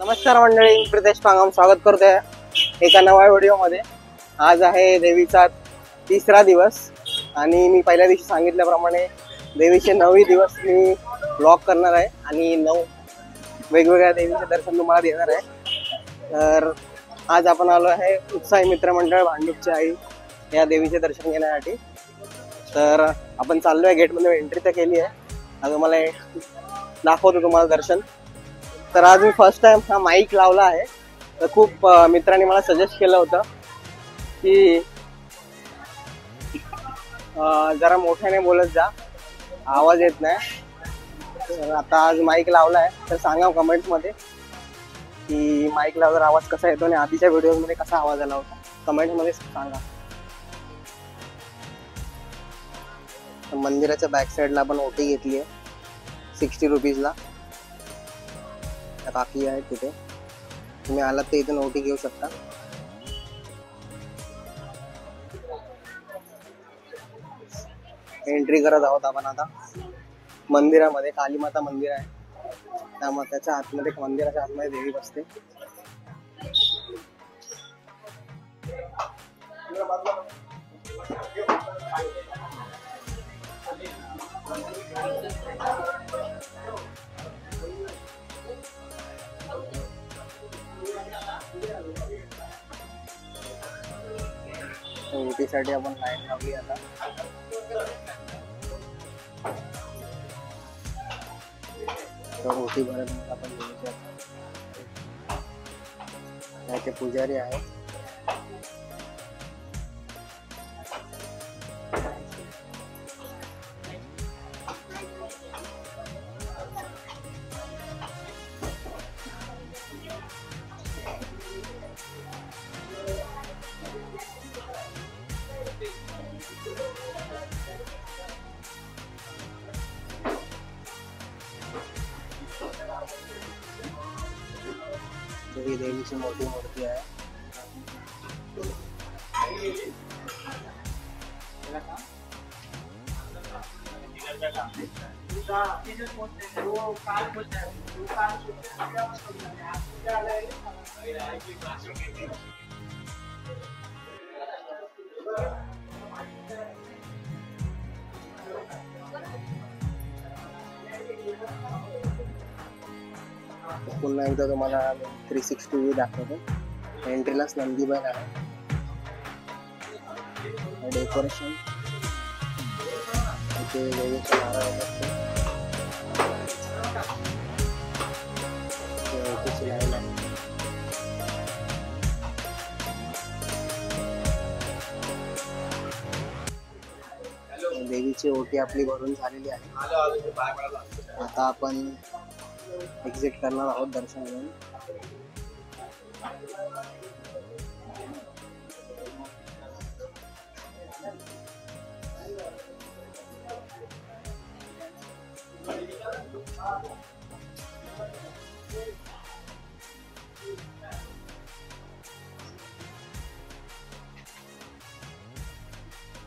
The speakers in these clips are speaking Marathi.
नमस्कार मंडळी, मी प्रितेश पांगम स्वागत करतोय एका नव्या व्हिडिओमध्ये। आज आहे देवीचा तिसरा दिवस आणि मी पहिल्या दिवशी सांगितल्याप्रमाणे देवीचे 9 दिवस मी ब्लॉग करणार आहे आणि 9 वेगवेगळ्या देवीचे दर्शन तुम्हाला देणार आहे। तर आज आपण आलो आहे उत्साही मित्रमंडळ भांडूपची आई या देवीचे दर्शन घेण्यासाठी। तर आपण चाललोय, गेटमध्ये एंट्री तर केली आहे, आता मला दाखवतो तुम्हाला दर्शन। तर आज मी फर्स्ट टाइम हा माईक लावला आहे। तर खूप मित्रांनी मला सजेस्ट केलं होतं की जरा मोठ्याने बोलत जा, आवाज येत नाही। तर आता आज माईक लावला आहे, तर सांगा कमेंट्स मध्ये की माईक लावल्यावर आवाज कसा येतो आणि आधीच्या व्हिडिओ मध्ये कसा आवाज आला होता, कमेंट्स मध्ये सांगा। मंदिराच्या बॅक साईडला आपण ओटी घेतली आहे 60 रुपीजला। काकी आहे तिथे, तुम्ही आलात तर इथून ओटी घेऊ शकता। एंट्री करत आहोत आपण आता मंदिरामध्ये। काली माता मंदिर आहे, त्यामुळे त्याच्या आतमध्ये, मंदिराच्या आतमध्ये देवी बसते। ओटीसाठी आपण लाईन लावली आता। तर ओटी भरत आपण ते पुजारी आहे। ही देवीची मोठी मूर्ती आहे। पुन्हा एकदा तुम्हाला 360 व्ह्यू दाखवतो। एंट्रीलाच नंदीबैल आहे, डेकोरेशन इथे देवीचे नारळ असते, ओटीची लाईन आहे। देवीची ओटी आपली भरून झालेली आहे। आता आपण एक्झिट करणार आहोत दर्शन घेऊन।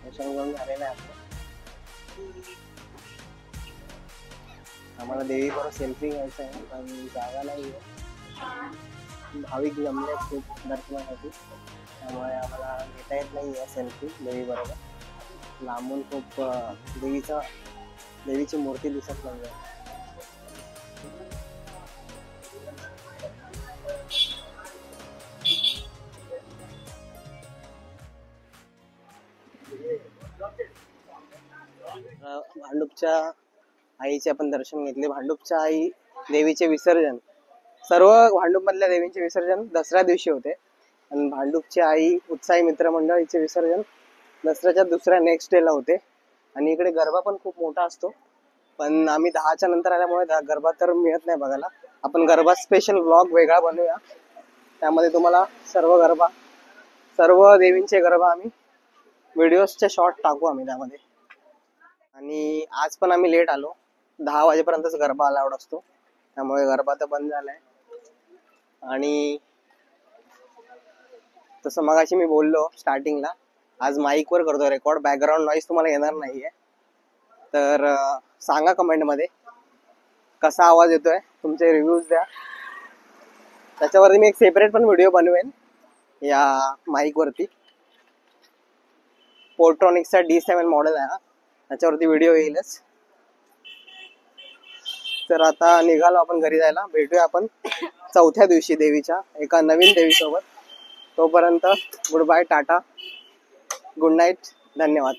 दर्शन घेऊन झालेलं आहे आपलं। आम्हाला देवी बरोबर सेल्फी घ्यायचा आहे, पण जागा नाही आहे। भाविक जमले खूप दर्शनासाठी, त्यामुळे आम्हाला घेता येत नाही आहे सेल्फी देवी बरोबर। लांबून खूप देवीची मूर्ती दिसत नाही आहे। भांडूपच्या आईचे आपण दर्शन घेतले। भांडूपच्या आई देवीचे विसर्जन, सर्व भांडूप मधल्या देवींचे विसर्जन दसऱ्या दिवशी होते, आणि भांडूपची आई उत्साही मित्रमंडळीचे विसर्जन दसऱ्याच्या दुसऱ्या नेक्स्ट डे ला होते। आणि इकडे गरबा पण खूप मोठा असतो, पण आम्ही 10च्या नंतर आल्यामुळे गरबा तर मिळत नाही बघायला। आपण गरबा स्पेशल व्लॉग वेगळा बनवूया, त्यामध्ये तुम्हाला सर्व देवींचे गरबा आम्ही व्हिडिओजचे शॉर्ट टाकू आम्ही त्यामध्ये। आणि आज पण आम्ही लेट आलो, 10 वाजेपर्यंतच गरबा अलाउड असतो, त्यामुळे गरबा तर बंद झालाय। आणि तसं मगाशी मी बोललो स्टार्टिंगला, आज माईक वर करतो रेकॉर्ड, बॅकग्राऊंड नॉईज तुम्हाला येणार नाहीये। तर सांगा कमेंट मध्ये कसा आवाज येतोय, तुमचे रिव्ह्यूज द्या। त्याच्यावरती मी एक सेपरेट पण व्हिडिओ बनवेन या माईक वरती. पोर्ट्रॉनिक्सचा D7 मॉडेल आहे हा, त्याच्यावरती व्हिडिओ येईलच. तर आता निघालो आपण घरी जायला. भेटूया आपण चौथ्या दिवशी देवीच्या एका नवीन देवीसोबत. तोपर्यंत good bye, tata, good night, धन्यवाद.